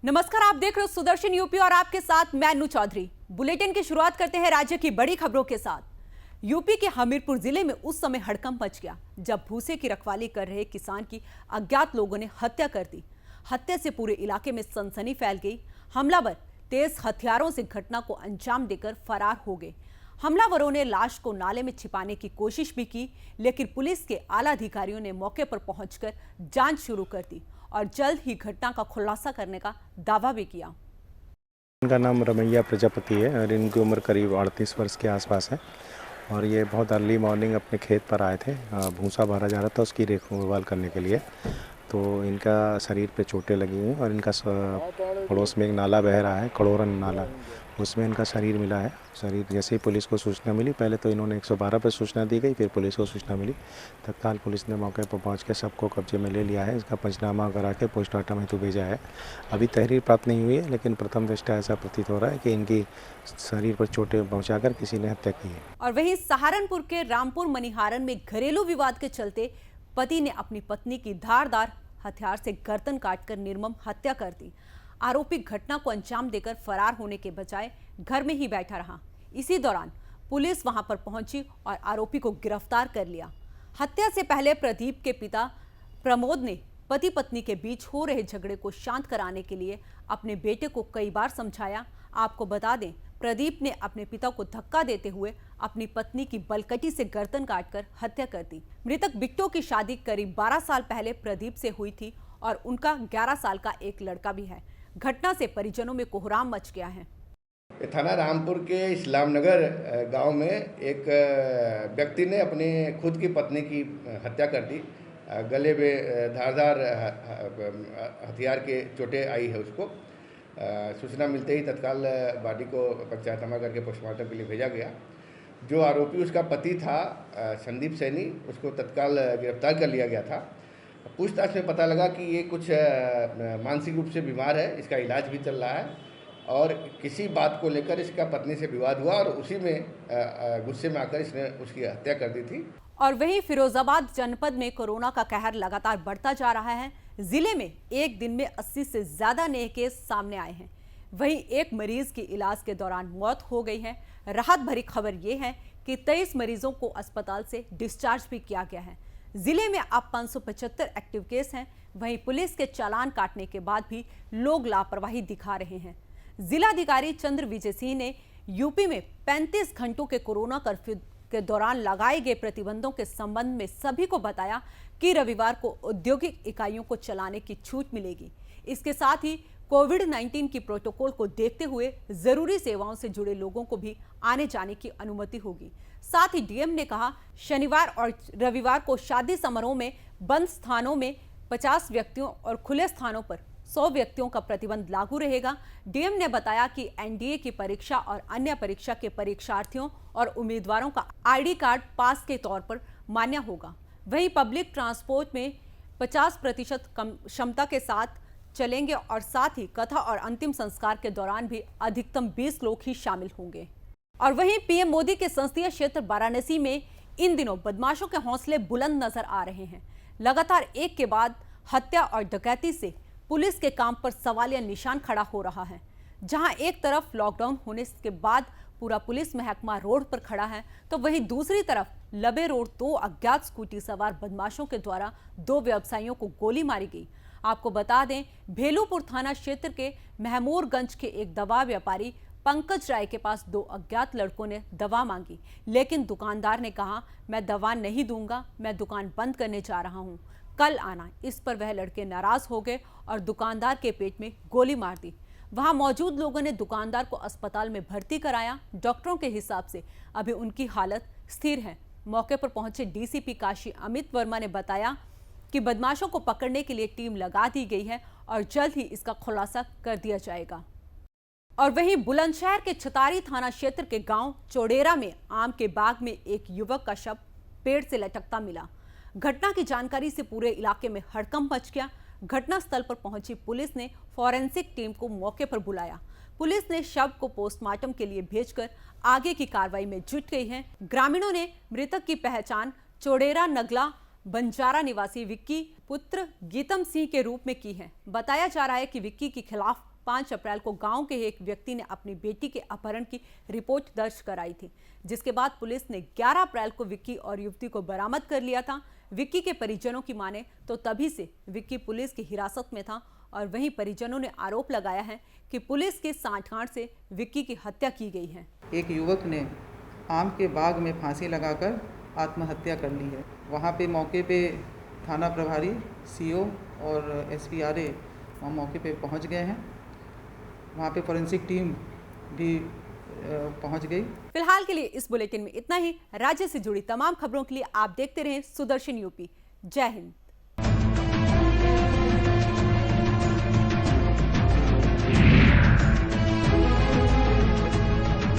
नमस्कार, आप देख रहे हो सुदर्शन यूपी और आपके साथ मैं अनु चौधरी। बुलेटिन की शुरुआत करते हैं राज्य की बड़ी खबरों के साथ। यूपी के हमीरपुर जिले में उस समय हड़कंप मच गया जब भूसे की रखवाली कर रहे किसान की अज्ञात लोगों ने हत्या कर दी। हत्या से पूरे इलाके में सनसनी फैल गई। हमलावर तेज हथियारों से घटना को अंजाम देकर फरार हो गए। हमलावरों ने लाश को नाले में छिपाने की कोशिश भी की, लेकिन पुलिस के आला अधिकारियों ने मौके पर पहुंचकर जांच शुरू कर दी और जल्द ही घटना का खुलासा करने का दावा भी किया। इनका नाम रमैया प्रजापति है और इनकी उम्र करीब 38 वर्ष के आसपास है और ये बहुत अर्ली मॉर्निंग अपने खेत पर आए थे। भूसा भरा जा रहा था उसकी देखभाल करने के लिए, तो इनका शरीर पे चोटें लगी हुई और इनका पड़ोस में एक नाला बह रहा है, कड़ोरन नाला, उसमें इनका शरीर मिला है। शरीर जैसे ही पुलिस को सूचना मिली, पहले तो इन्होंने 112 पर सूचना दी गई, फिर पुलिस को सूचना मिली। तत्काल पुलिस ने मौके पर पहुंच के सबको कब्जे में ले लिया है। इसका पंचनामा करा के पोस्टमार्टम हेतु भेजा है। अभी तहरीर प्राप्त नहीं हुई है, लेकिन प्रथम दृष्टया ऐसा प्रतीत हो रहा है कि इनकी शरीर पर चोटें पहुँचाकर किसी ने हत्या की है। और वहीं सहारनपुर के रामपुर मनिहारन में घरेलू विवाद के चलते पति ने अपनी पत्नी की धारदार हथियार से गर्दन काटकर निर्मम हत्या कर दी। आरोपी घटना को अंजाम देकर फरार होने के बजाय घर में ही बैठा रहा। इसी दौरान पुलिस वहां पर पहुंची और आरोपी को गिरफ्तार कर लिया। हत्या से पहले प्रदीप के पिता प्रमोद ने पति पत्नी के बीच हो रहे झगड़े को शांत कराने के लिए अपने बेटे को कई बार समझाया। आपको बता दें, प्रदीप ने अपने पिता को धक्का देते हुए अपनी पत्नी की बलकटी से गर्दन काटकर हत्या कर दी। मृतक बिट्टो की शादी करीब 12 साल पहले प्रदीप से हुई थी और उनका 11 साल का एक लड़का भी है। घटना से परिजनों में कोहराम मच गया है। थाना रामपुर के इस्लाम नगर गांव में एक व्यक्ति ने अपने खुद की पत्नी की हत्या कर दी। गले में धारदार हथियार के चोटें आई है उसको। सूचना मिलते ही तत्काल बॉडी को पंचायतनामा करके पोस्टमार्टम के लिए भेजा गया। जो आरोपी उसका पति था संदीप सैनी, उसको तत्काल गिरफ्तार कर लिया गया था। पूछताछ में पता लगा कि ये कुछ मानसिक रूप से बीमार है, इसका इलाज भी चल रहा है और किसी बात को लेकर इसका पत्नी से विवाद हुआ और उसी में गुस्से में आकर इसने उसकी हत्या कर दी थी। और वहीं फिरोजाबाद जनपद में कोरोना का कहर लगातार बढ़ता जा रहा है। जिले में एक दिन में 80 से ज्यादा नए केस सामने आए हैं। वहीं एक मरीज की इलाज के दौरान मौत हो गई है। राहत भरी खबर यह है कि 23 मरीजों को अस्पताल से डिस्चार्ज भी किया गया है। जिले में अब 575 एक्टिव केस हैं। वहीं पुलिस के चालान काटने के बाद भी लोग लापरवाही दिखा रहे हैं। जिलाधिकारी चंद्र विजय सिंह ने यूपी में 35 घंटों के कोरोना कर्फ्यू के दौरान लगाए गए प्रतिबंधों के संबंध में सभी को बताया कि रविवार को औद्योगिक इकाइयों को चलाने की छूट मिलेगी। इसके साथ ही कोविड-19 की प्रोटोकॉल को देखते हुए जरूरी सेवाओं से जुड़े लोगों को भी आने जाने की अनुमति होगी। साथ ही डीएम ने कहा, शनिवार और रविवार को शादी समारोह में बंद स्थानों में 50 व्यक्तियों और खुले स्थानों पर 100 व्यक्तियों का प्रतिबंध लागू रहेगा। डीएम ने बताया कि एनडीए की परीक्षा और अन्य परीक्षा के परीक्षार्थियों और उम्मीदवारों का आईडी कार्ड पास के तौर पर मान्य होगा। वहीं पब्लिक ट्रांसपोर्ट में 50% क्षमता के साथ चलेंगे और साथ ही कथा और अंतिम संस्कार के दौरान भी अधिकतम 20 लोग ही शामिल होंगे। और वहीं पीएम मोदी के संसदीय क्षेत्र वाराणसी में इन दिनों बदमाशों के हौसले बुलंद नजर आ रहे हैं। लगातार एक के बाद हत्या और डकैती से पुलिस के काम पर सवालिया निशान खड़ा हो रहा है। जहां एक तरफ लॉकडाउन होने के बाद पूरा पुलिस महकमा रोड पर खड़ा है, तो वहीं दूसरी तरफ लबे रोड 2 अज्ञात स्कूटी सवार बदमाशों के द्वारा 2 व्यवसायियों को गोली मारी गई। आपको बता दें, भेलूपुर थाना क्षेत्र के महमूरगंज के एक दवा व्यापारी पंकज राय के पास 2 अज्ञात लड़कों ने दवा मांगी, लेकिन दुकानदार ने कहा, मैं दवा नहीं दूंगा, मैं दुकान बंद करने जा रहा हूं, कल आना। इस पर वह लड़के नाराज हो गए और दुकानदार के पेट में गोली मार दी। वहां मौजूद लोगों ने दुकानदार को अस्पताल में भर्ती कराया। डॉक्टरों के हिसाब से अभी उनकी हालत स्थिर है। मौके पर पहुंचे डीसीपी काशी अमित वर्मा ने बताया कि बदमाशों को पकड़ने के लिए टीम लगा दी गई है और जल्द ही इसका खुलासा कर दिया जाएगा। और वहीं बुलंदशहर के छतारी थाना क्षेत्र के गांव चौडेरा में आम के बाग में एक युवक का शव पेड़ से लटकता मिला। घटना की जानकारी से पूरे इलाके में हड़कंप मच गया। घटनास्थल पर पहुंची पुलिस ने फॉरेंसिक टीम को मौके पर बुलाया। पुलिस ने शव को पोस्टमार्टम के लिए भेजकर आगे की कार्रवाई में जुट गई है। ग्रामीणों ने मृतक की पहचान चौडेरा नगला बंजारा निवासी विक्की पुत्र गीतम सिंह के रूप में की है। बताया जा रहा है कि विक्की के खिलाफ 5 अप्रैल को गांव के एक व्यक्ति ने अपनी बेटी के अपहरण की रिपोर्ट दर्ज कराई थी, जिसके बाद पुलिस ने 11 अप्रैल को विक्की और युवती को बरामद कर लिया था। विक्की के परिजनों की माने तो तभी से विक्की पुलिस की हिरासत में था और वहीं परिजनों ने आरोप लगाया है कि पुलिस के सांठगांठ से विक्की की हत्या की गई है। एक युवक ने आम के बाग में फांसी लगाकर आत्महत्या कर ली है। वहाँ पे मौके पे थाना प्रभारी, सीओ और एसपीआरए वहाँ मौके पे पहुँच गए हैं। वहाँ पे फॉरेंसिक टीम भी पहुँच गई। फिलहाल के लिए इस बुलेटिन में इतना ही। राज्य से जुड़ी तमाम खबरों के लिए आप देखते रहें सुदर्शन यूपी। जय हिंद।